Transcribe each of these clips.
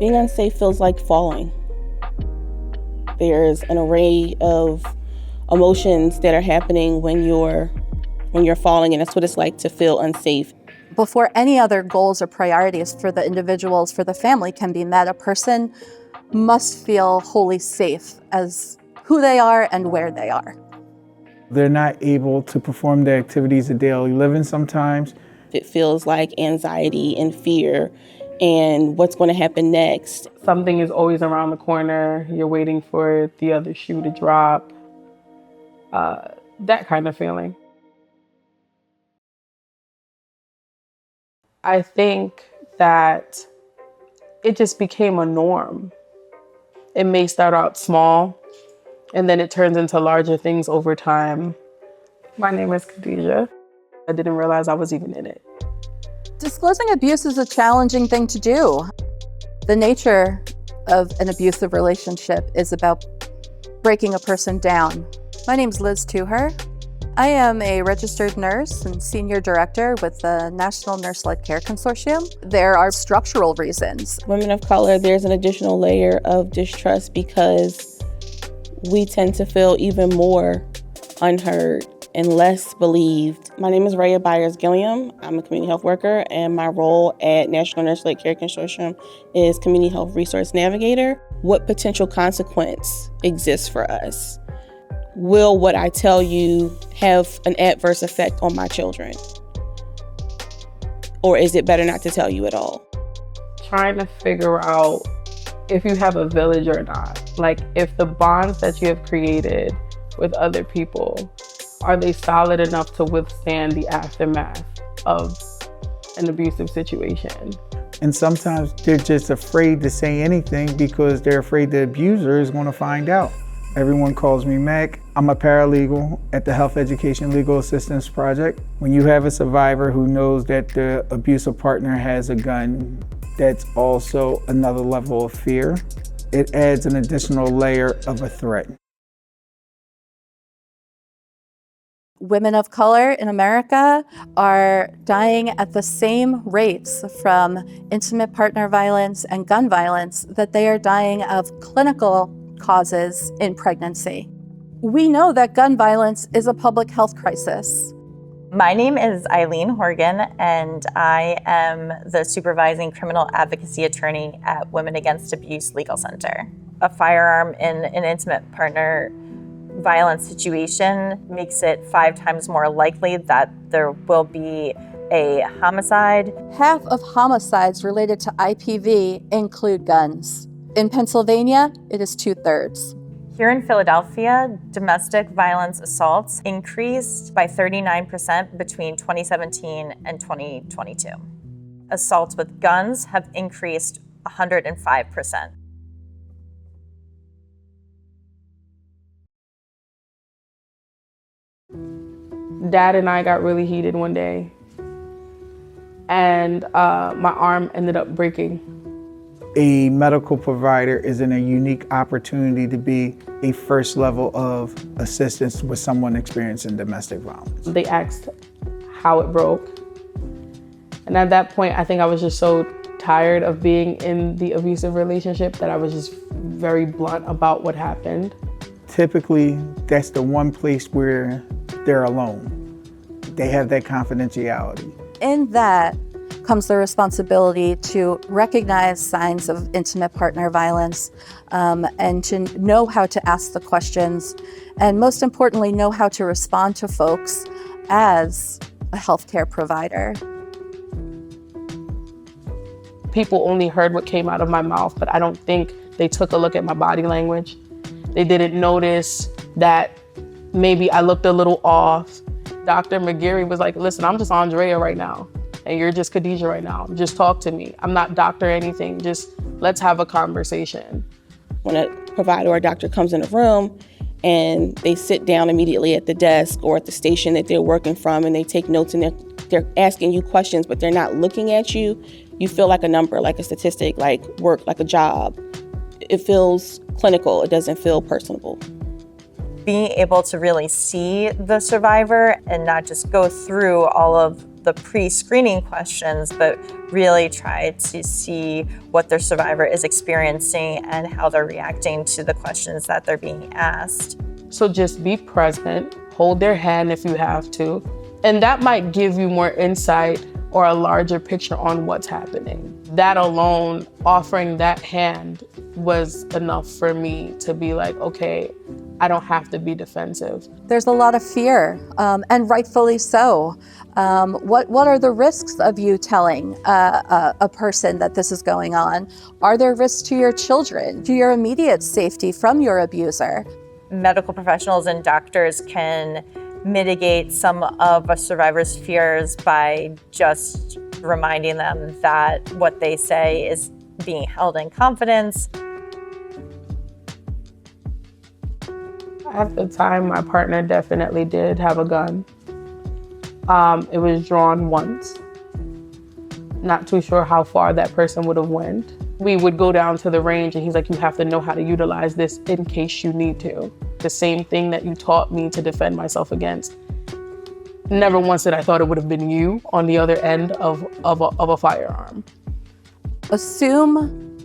Being unsafe feels like falling. There's an array of emotions that are happening when you're falling, and that's what it's like to feel unsafe. Before any other goals or priorities for the individuals, for the family can be met, a person must feel wholly safe as who they are and where they are. They're not able to perform the activities of daily living sometimes. It feels like anxiety and fear and what's going to happen next. Something is always around the corner. You're waiting for the other shoe to drop. That kind of feeling. I think that it just became a norm. It may start out small, and then it turns into larger things over time. My name is Khadijah. I didn't realize I was even in it. Disclosing abuse is a challenging thing to do. The nature of an abusive relationship is about breaking a person down. My name's Liz Tuher. I am a registered nurse and senior director with the National Nurse-Led Care Consortium. There are structural reasons. Women of color, there's an additional layer of distrust because we tend to feel even more unheard and less believed. My name is Raya Byers-Gilliam. I'm a community health worker, and my role at National Nurse-Led Care Consortium is Community Health Resource Navigator. What potential consequence exists for us? Will what I tell you have an adverse effect on my children? Or is it better not to tell you at all? Trying to figure out if you have a village or not. Like, if the bonds that you have created with other people, are they solid enough to withstand the aftermath of an abusive situation? And sometimes they're just afraid to say anything because they're afraid the abuser is going to find out. Everyone calls me Mac. I'm a paralegal at the Health Education Legal Assistance Project. When you have a survivor who knows that the abusive partner has a gun, that's also another level of fear. It adds an additional layer of a threat. Women of color in America are dying at the same rates from intimate partner violence and gun violence that they are dying of clinical causes in pregnancy. We know that gun violence is a public health crisis. My name is Eileen Horgan, and I am the supervising criminal advocacy attorney at Women Against Abuse Legal Center. A firearm in an intimate partner violence situation makes it 5 times more likely that there will be a homicide. Half of homicides related to IPV include guns. In Pennsylvania, it is 2/3. Here in Philadelphia, domestic violence assaults increased by 39% between 2017 and 2022. Assaults with guns have increased 105%. Dad and I got really heated one day, and my arm ended up breaking. A medical provider is in a unique opportunity to be a first level of assistance with someone experiencing domestic violence. They asked how it broke. And at that point, I think I was just so tired of being in the abusive relationship that I was just very blunt about what happened. Typically, that's the one place where they're alone. They have that confidentiality. In that comes the responsibility to recognize signs of intimate partner violence and to know how to ask the questions, and most importantly, know how to respond to folks as a healthcare provider. People only heard what came out of my mouth, but I don't think they took a look at my body language. They didn't notice that maybe I looked a little off. Dr. McGarry was like, listen, I'm just Andrea right now, and you're just Khadijah right now. Just talk to me. I'm not doctor anything. Just let's have a conversation. When a provider or a doctor comes in a room and they sit down immediately at the desk or at the station that they're working from and they take notes and they're asking you questions, but they're not looking at you, you feel like a number, like a statistic, like work, like a job. It feels clinical. It doesn't feel personable. Being able to really see the survivor and not just go through all of the pre-screening questions, but really try to see what their survivor is experiencing and how they're reacting to the questions that they're being asked. So just be present, hold their hand if you have to, and that might give you more insight or a larger picture on what's happening. That alone, offering that hand, was enough for me to be like, okay, I don't have to be defensive. There's a lot of fear, and rightfully so. What are the risks of you telling a person that this is going on? Are there risks to your children, to your immediate safety from your abuser? Medical professionals and doctors can mitigate some of a survivor's fears by just reminding them that what they say is being held in confidence. At the time, my partner definitely did have a gun. It was drawn once. Not too sure how far that person would have went. We would go down to the range and he's like, you have to know how to utilize this in case you need to. The same thing that you taught me to defend myself against. Never once did I thought it would have been you on the other end of a firearm. Assume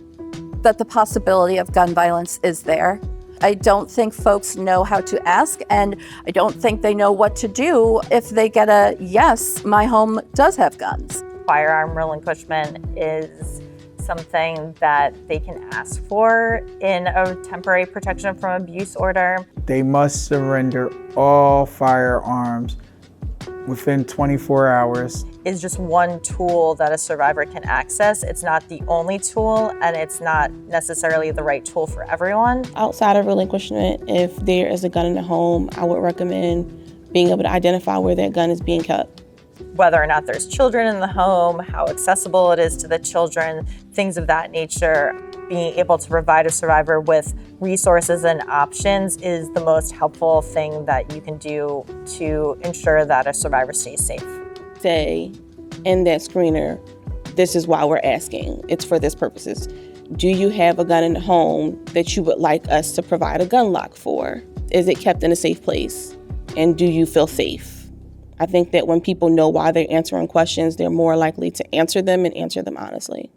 that the possibility of gun violence is there. I don't think folks know how to ask, and I don't think they know what to do if they get a yes, my home does have guns. Firearm relinquishment is something that they can ask for in a temporary protection from abuse order. They must surrender all firearms within 24 hours. Is just one tool that a survivor can access. It's not the only tool, and it's not necessarily the right tool for everyone. Outside of relinquishment, if there is a gun in the home, I would recommend being able to identify where that gun is being kept. Whether or not there's children in the home, how accessible it is to the children, things of that nature. Being able to provide a survivor with resources and options is the most helpful thing that you can do to ensure that a survivor stays safe. Say in that screener, this is why we're asking. It's for this purposes. Do you have a gun in the home that you would like us to provide a gun lock for? Is it kept in a safe place? And do you feel safe? I think that when people know why they're answering questions, they're more likely to answer them and answer them honestly.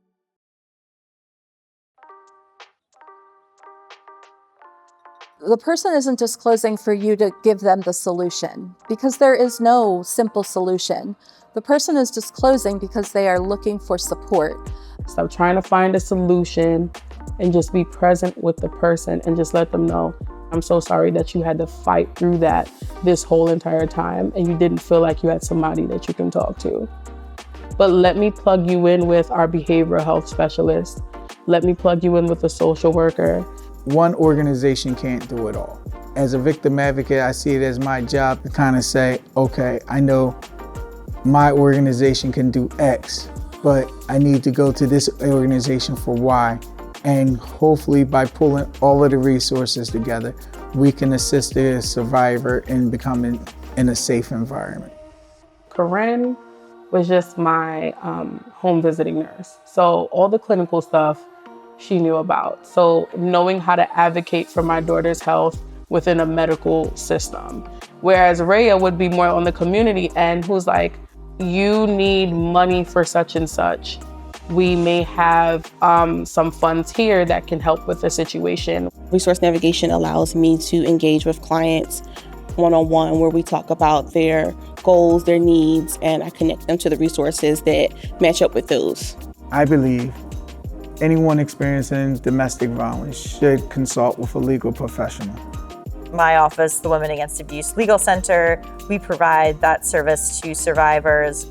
The person isn't disclosing for you to give them the solution, because there is no simple solution. The person is disclosing because they are looking for support. Stop trying to find a solution and just be present with the person and just let them know, I'm so sorry that you had to fight through that this whole entire time and you didn't feel like you had somebody that you can talk to. But let me plug you in with our behavioral health specialist. Let me plug you in with a social worker. One organization can't do it all. As a victim advocate, I see it as my job to kind of say, okay, I know my organization can do X, but I need to go to this organization for Y. And hopefully by pulling all of the resources together, we can assist the survivor in becoming in a safe environment. Corinne was just my home visiting nurse. So all the clinical stuff she knew about. So knowing how to advocate for my daughter's health within a medical system. Whereas Rhea would be more on the community end, who's like, you need money for such and such. We may have some funds here that can help with the situation. Resource navigation allows me to engage with clients one-on-one, where we talk about their goals, their needs, and I connect them to the resources that match up with those. I believe anyone experiencing domestic violence should consult with a legal professional. My office, the Women Against Abuse Legal Center, we provide that service to survivors.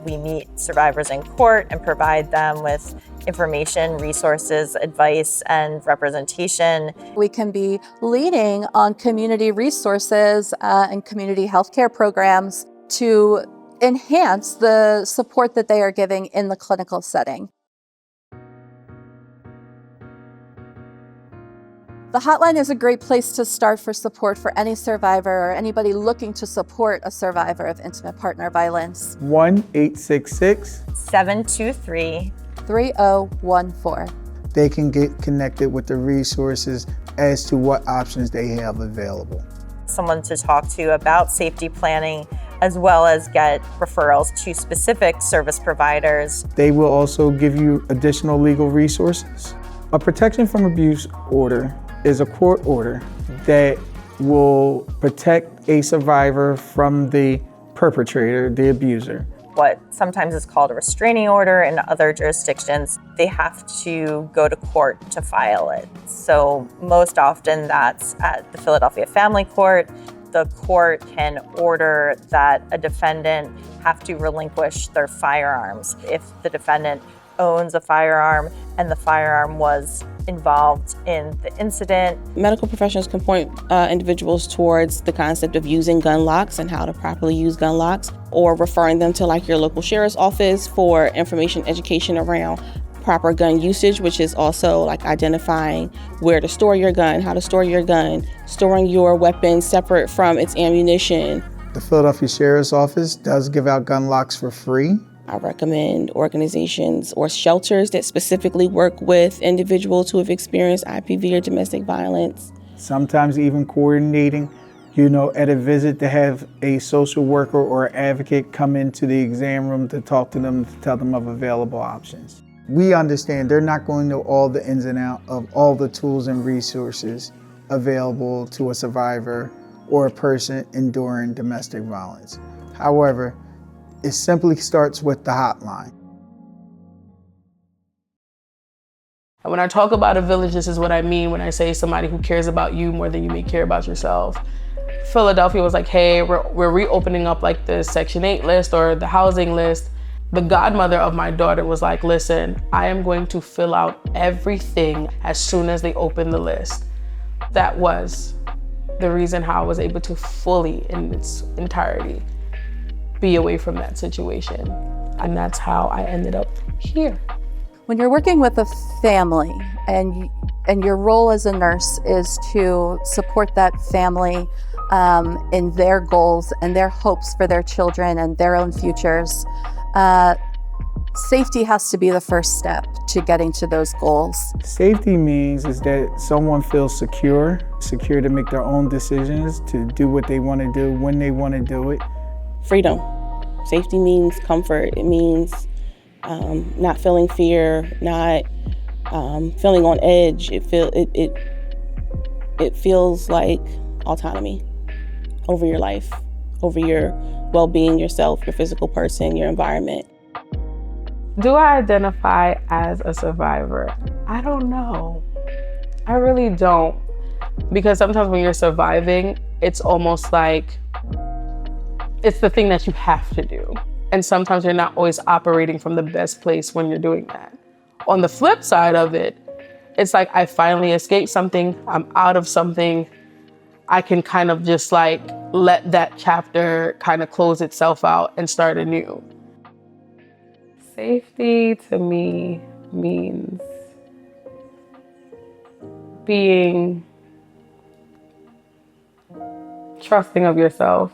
We meet survivors in court and provide them with information, resources, advice, and representation. We can be leading on community resources and community healthcare programs to enhance the support that they are giving in the clinical setting. The hotline is a great place to start for support for any survivor or anybody looking to support a survivor of intimate partner violence. 1-866-723 3014. They can get connected with the resources as to what options they have available. Someone to talk to about safety planning, as well as get referrals to specific service providers. They will also give you additional legal resources. A protection from abuse order is a court order that will protect a survivor from the perpetrator, the abuser. What sometimes is called a restraining order in other jurisdictions, they have to go to court to file it. So most often that's at the Philadelphia Family Court. The court can order that a defendant have to relinquish their firearms if the defendant owns a firearm and the firearm was involved in the incident. Medical professionals can point individuals towards the concept of using gun locks and how to properly use gun locks, or referring them to like your local sheriff's office for information education around proper gun usage, which is also like identifying where to store your gun, how to store your gun, storing your weapon separate from its ammunition. The Philadelphia Sheriff's Office does give out gun locks for free. I recommend organizations or shelters that specifically work with individuals who have experienced IPV or domestic violence. Sometimes even coordinating, at a visit to have a social worker or advocate come into the exam room to talk to them, to tell them of available options. We understand they're not going to know all the ins and outs of all the tools and resources available to a survivor or a person enduring domestic violence. However, it simply starts with the hotline. And when I talk about a village, this is what I mean when I say somebody who cares about you more than you may care about yourself. Philadelphia was like, hey, we're reopening up like the Section 8 list or the housing list. The godmother of my daughter was like, listen, I am going to fill out everything as soon as they open the list. That was the reason how I was able to fully, in its entirety, be away from that situation. And that's how I ended up here. When you're working with a family and your role as a nurse is to support that family in their goals and their hopes for their children and their own futures, safety has to be the first step to getting to those goals. Safety means is that someone feels secure to make their own decisions, to do what they want to do, when they want to do it. Freedom. Safety means comfort. It means not feeling fear, not feeling on edge. It feels like autonomy over your life, over your well-being, yourself, your physical person, your environment. Do I identify as a survivor? I don't know. I really don't. Because sometimes when you're surviving, it's almost like it's the thing that you have to do. And sometimes you're not always operating from the best place when you're doing that. On the flip side of it, it's like I finally escaped something, I'm out of something. I can kind of just like let that chapter kind of close itself out and start anew. Safety to me means being trusting of yourself,